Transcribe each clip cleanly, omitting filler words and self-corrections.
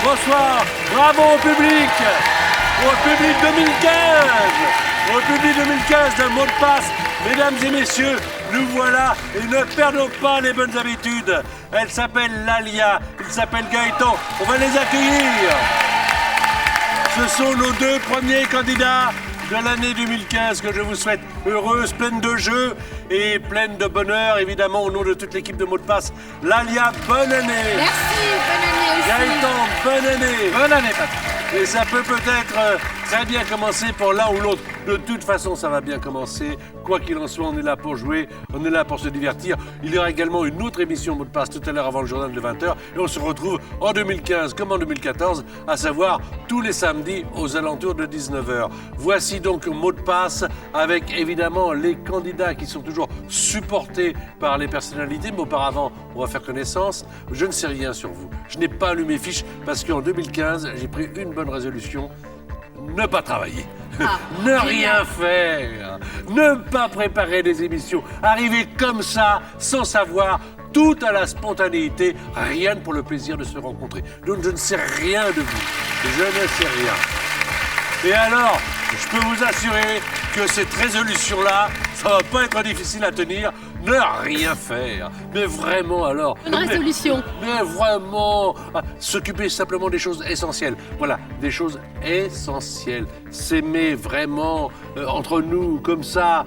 Bonsoir, bravo au public 2015, au public 2015 d'un mot de passe. Mesdames et messieurs, nous voilà et ne perdons pas les bonnes habitudes. Elle s'appelle Lalia, il s'appelle Gaëtan, on va les accueillir. Ce sont nos deux premiers candidats de l'année 2015 que je vous souhaite heureuse, pleine de jeux et pleine de bonheur, évidemment, au nom de toute l'équipe de mots de passe. Lalia, bonne année. Merci, bonne année aussi. Gaëtan, bonne année. Bonne année, Patrick. Et ça peut peut-être très bien commencer pour l'un ou l'autre. De toute façon, ça va bien commencer. Quoi qu'il en soit, on est là pour jouer, on est là pour se divertir. Il y aura également une autre émission mot de passe tout à l'heure avant le journal de 20h. Et on se retrouve en 2015 comme en 2014, à savoir tous les samedis aux alentours de 19h. Voici donc mot de passe avec évidemment les candidats qui sont toujours supportés par les personnalités. Mais auparavant, on va faire connaissance. Je ne sais rien sur vous. Je n'ai pas lu mes fiches parce qu'en 2015, j'ai pris une bonne résolution. Ne pas travailler, ne rien faire, ne pas préparer des émissions, arriver comme ça, sans savoir, tout à la spontanéité, rien que pour le plaisir de se rencontrer. Donc je ne sais rien de vous, je ne sais rien. Et alors, je peux vous assurer que cette résolution-là, ça va pas être difficile à tenir, ne rien faire. Mais vraiment alors... Une résolution. Mais vraiment, s'occuper simplement des choses essentielles. Voilà, des choses essentielles. S'aimer vraiment entre nous, comme ça,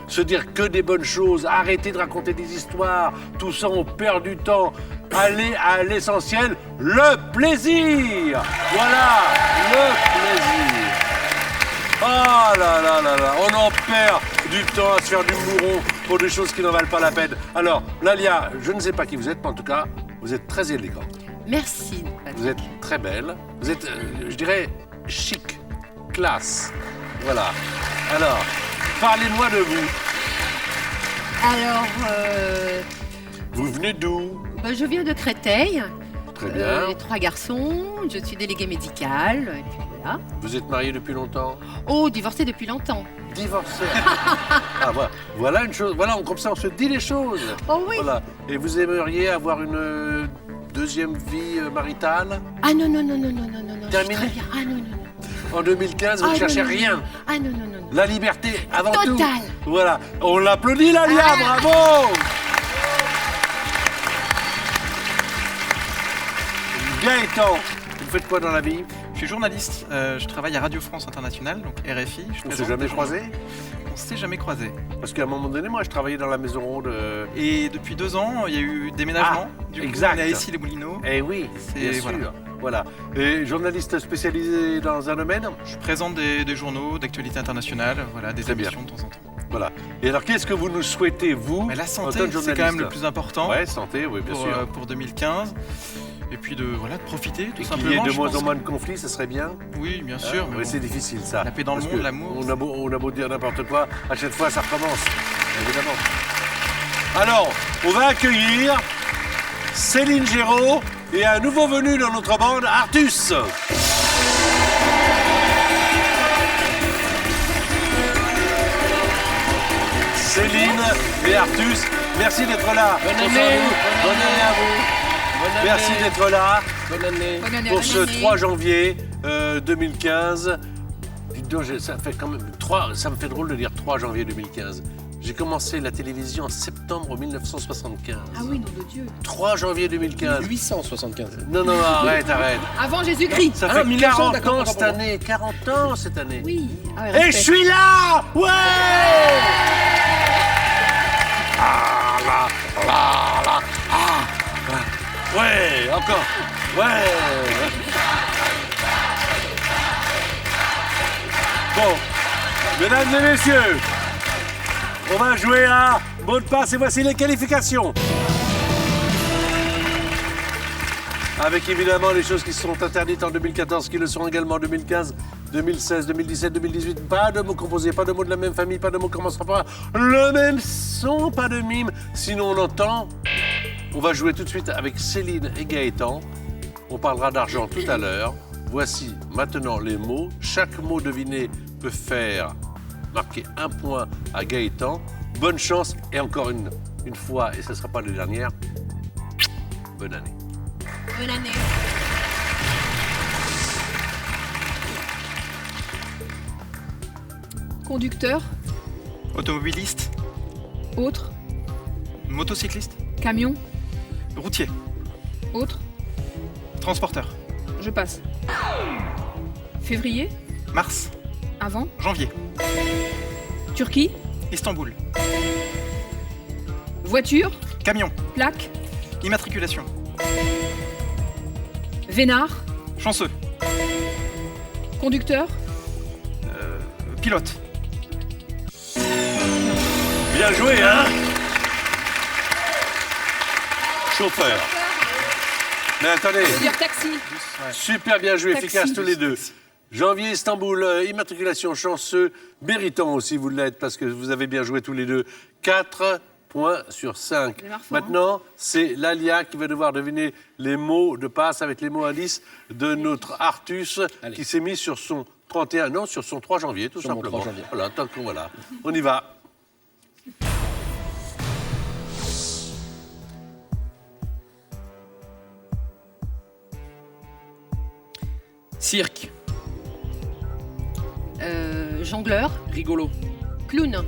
se dire que des bonnes choses, arrêter de raconter des histoires, tout ça, on perd du temps. Aller à l'essentiel, le plaisir. Voilà, le plaisir. Oh là là là là, on en perd du temps à se faire du mouron pour des choses qui n'en valent pas la peine. Alors, Lalia, je ne sais pas qui vous êtes, mais en tout cas, vous êtes très élégante. Merci. Vous êtes très belle. Vous êtes, je dirais, chic, classe. Voilà. Alors, parlez-moi de vous. Alors, Vous venez d'où? je viens de Créteil. Très bien. J'ai 3 garçons, je suis déléguée médicale, et puis voilà. Vous êtes mariée depuis longtemps? Oh, divorcée depuis longtemps. Divorcée. Ah, voilà une chose. Voilà, comme ça, on se dit les choses. Oh oui. Voilà. Et vous aimeriez avoir une deuxième vie maritale? Ah non, non, non, non, non, non, non, non. Terminé. Très bien. Ah non, non, non. En 2015, vous ne Ah, cherchez non, non, rien. non. Ah non, non, non, non. La liberté avant tout. Totale. Voilà. On l'applaudit, Lalia. Ah. Bravo. Gaëtan, vous faites quoi dans la vie? Je suis journaliste, je travaille à Radio France Internationale, donc RFI. On s'est jamais croisés? On s'est jamais croisés. Parce qu'à un moment donné, moi, je travaillais dans la maison ronde. Et depuis 2 ans, il y a eu déménagement. Du coup, exact. on est à Issy-les-Moulineaux. Eh oui, bien sûr. Voilà. Voilà. Et journaliste spécialisé dans un domaine? Je présente des journaux d'actualité internationale, voilà, des Très bien. émissions de temps en temps. Voilà. Et alors, qu'est-ce que vous nous souhaitez, vous, Mais la en santé, tant que c'est quand journaliste? même le plus important Ouais, santé, oui, bien sûr. pour 2015. Et puis de profiter, tout Et qu'il y ait simplement. de je moins pense en moins de conflits, ça serait bien. Oui, bien sûr. mais Oui, bon. c'est difficile, ça. La paix dans le Parce monde, que l'amour. On a beau dire n'importe quoi, à chaque fois, ça recommence, évidemment. Alors, on va accueillir Céline Géraud et un nouveau venu dans notre bande, Artus. Céline et Artus, merci d'être là. Bonne Bonsoir année. à vous. Bonne année à vous. Bonne année. Merci d'être là Bonne année. Bonne année, pour bonne ce année. 3 janvier 2015. Dites donc, ça fait quand même ça me fait drôle de dire 3 janvier 2015. J'ai commencé la télévision en septembre 1975. Ah oui, nom de Dieu. 3 janvier 2015. 875. Non, non, arrête. Avant Jésus-Christ. Ça Ah, fait 1900, 40 d'accord, ans d'accord, cette année. 40 ans cette année. Oui. Ah ouais, Et je respect. suis là. Ouais. Ah là, là, là. Ah. Ouais, encore. Ouais. Bon, mesdames et messieurs, on va jouer à mot de passe et voici les qualifications. Avec évidemment les choses qui sont interdites en 2014, qui le sont également en 2015, 2016, 2017, 2018. Pas de mots composés, pas de mots de la même famille, pas de mots commençant par le même son, pas de mime. Sinon on entend. On va jouer tout de suite avec Céline et Gaëtan. On parlera d'argent tout à l'heure. Voici maintenant les mots. Chaque mot deviné peut faire marquer 1 point à Gaëtan. Bonne chance et encore une fois, et ce ne sera pas la dernière, bonne année. Bonne année. Conducteur. Automobiliste. Autre. Motocycliste. Camion. Routier. Autre. Transporteur. Je passe. Février. Mars. Avant. Janvier. Turquie. Istanbul. Voiture. Camion. Plaque. Immatriculation. Vénard. Chanceux. Conducteur. Pilote. Bien joué, hein? Chauffeur. Mais attendez, Dire taxi. super bien joué, Taxi. efficace tous les deux. Janvier, Istanbul, immatriculation chanceux, méritant aussi vous l'êtes parce que vous avez bien joué tous les deux. 4 points sur 5. démarre fort, Maintenant, c'est Lalia qui va devoir deviner les mots de passe avec les mots indices de notre Artus Allez. qui s'est mis sur son 31, non, sur son 3 janvier, tout Sur mon simplement. 3 janvier. Voilà, tant qu'on voilà. On y va. Cirque. Jongleur. Rigolo. Clown.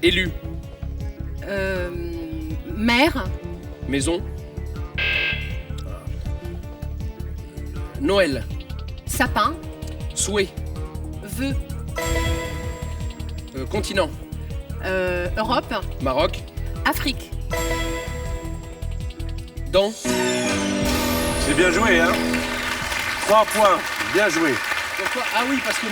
Élu. Mère. Maison. Noël. Sapin. Souhait. Vœu. Continent. Europe. Maroc. Afrique. Dents. C'est bien joué, hein? 3 points, bien joué. Pourquoi? Ah oui, parce que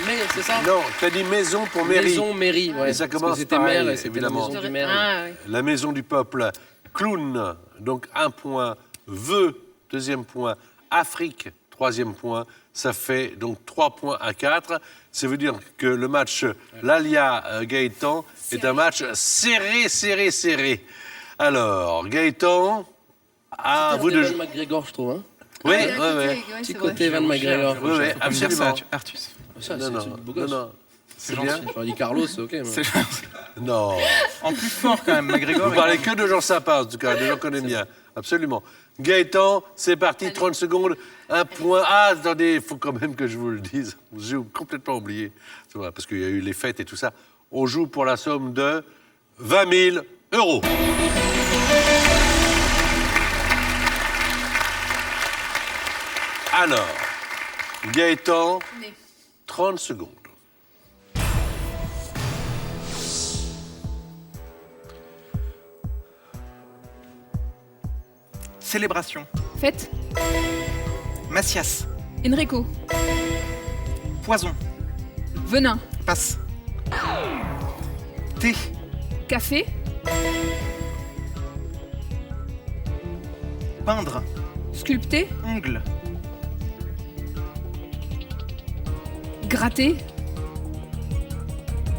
mais, c'est ça? Non, t'as dit maison pour mairie. Maison, mairie. Ouais. Et ça Parce commence que c'était pareil, maire et c'était évidemment. la maison du maire. Ah, oui. La maison du peuple. Clown, donc 1 point. Vœu, 2e point. Afrique, 3e point. Ça fait donc 3 points à 4. Ça veut dire que le match Lalia-Gaëtan est un match serré, serré, serré. Alors, Gaëtan, à vous de Evan jouer. McGregor, je trouve. Hein. Oui, Ah, oui, oui. Petit côté Evan McGregor. Oui, oui, Faut pas me dire ça, absolument. Artus. Ça, Non, c'est non, du beau non, gosse. non. C'est gentil. bien. J'aurais dit Carlos, c'est ok. mais- C'est Non. en plus fort quand même, McGregor. Vous parlez que de gens sympas, en tout cas, de gens qu'on aime bien. Absolument. Gaëtan, c'est parti, 30 secondes, 1 point. Ah, attendez, il faut quand même que je vous le dise. J'ai complètement oublié. C'est vrai, parce qu'il y a eu les fêtes et tout ça. On joue pour la somme de 20 000 euros. Alors, Gaëtan, Né. 30 secondes. Célébration. Fête. Macias. Enrico. Poison. Venin. Passe. Thé. Café. Peindre. Sculpté. Ongle. Gratter.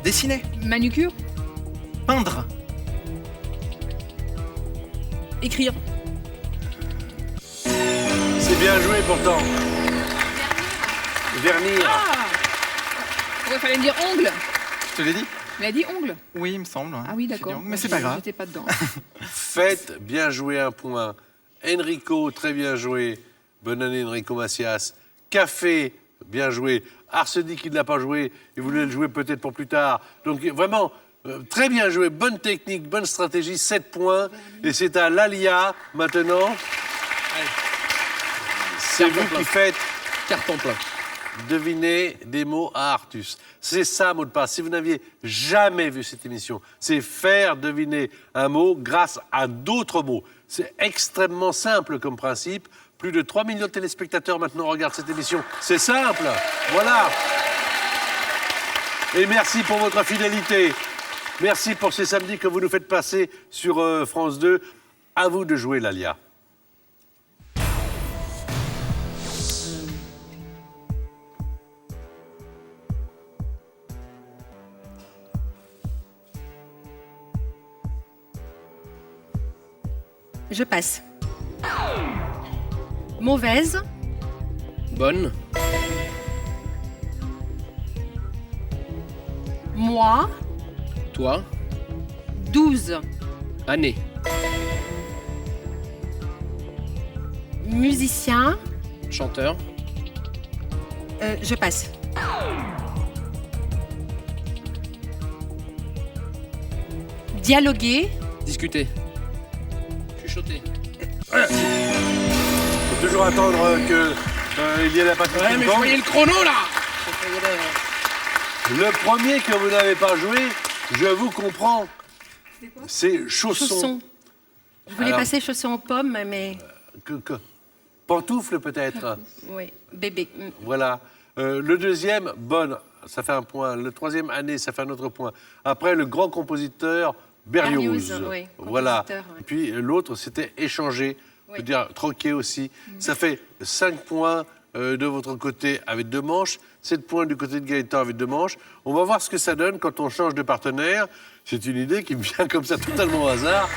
Dessiner. Manucure. Peindre. Écrire. C'est bien joué pourtant. Vernir. Ah. Il fallait me dire ongle. Je te l'ai dit? Il a dit ongle. Oui, il me semble. ouais. Ah oui, J'ai d'accord. dit ongle, mais c'est pas grave. J'étais pas dedans. Faites, bien joué, 1 point. Enrico, très bien joué. Bonne année, Enrico Macias. Café, bien joué. Arsenic, qui ne l'a pas joué. Il voulait le jouer peut-être pour plus tard. Donc vraiment, très bien joué. Bonne technique, bonne stratégie. 7 points. Et c'est à Lalia maintenant. C'est Carton vous plein. qui faites Carton plein. deviner des mots à Artus. C'est ça, mot de passe. Si vous n'aviez jamais vu cette émission, c'est faire deviner un mot grâce à d'autres mots. C'est extrêmement simple comme principe. Plus de 3 millions de téléspectateurs maintenant regardent cette émission. C'est simple. Voilà. Et merci pour votre fidélité. Merci pour ces samedis que vous nous faites passer sur France 2. À vous de jouer, Lalia. Je passe. Mauvaise. Bonne. Moi. Toi. 12. Année. Musicien. Chanteur. Je passe. Dialoguer. Discuter. Chuchoter. Faut toujours attendre qu'il y ait la patrouille. Ouais, mais je voyais le chrono là. Le premier que vous n'avez pas joué, je vous comprends. C'est chausson. Chausson. Je voulais Alors- passer chaussons aux pommes, mais... Pantoufle peut-être. Oui, bébé. Voilà. Le deuxième, bonne, ça fait un point. Le troisième, année, ça fait un autre point. Après, le grand compositeur, Berlioz. Berlioz, oui, Voilà. compositeur, oui. Et puis l'autre, c'était échanger. On Oui. peut dire troquer aussi. Ça fait 5 points de votre côté avec 2 manches, 7 points du côté de Gaëtan avec 2 manches. On va voir ce que ça donne quand on change de partenaire. C'est une idée qui me vient comme ça totalement au hasard.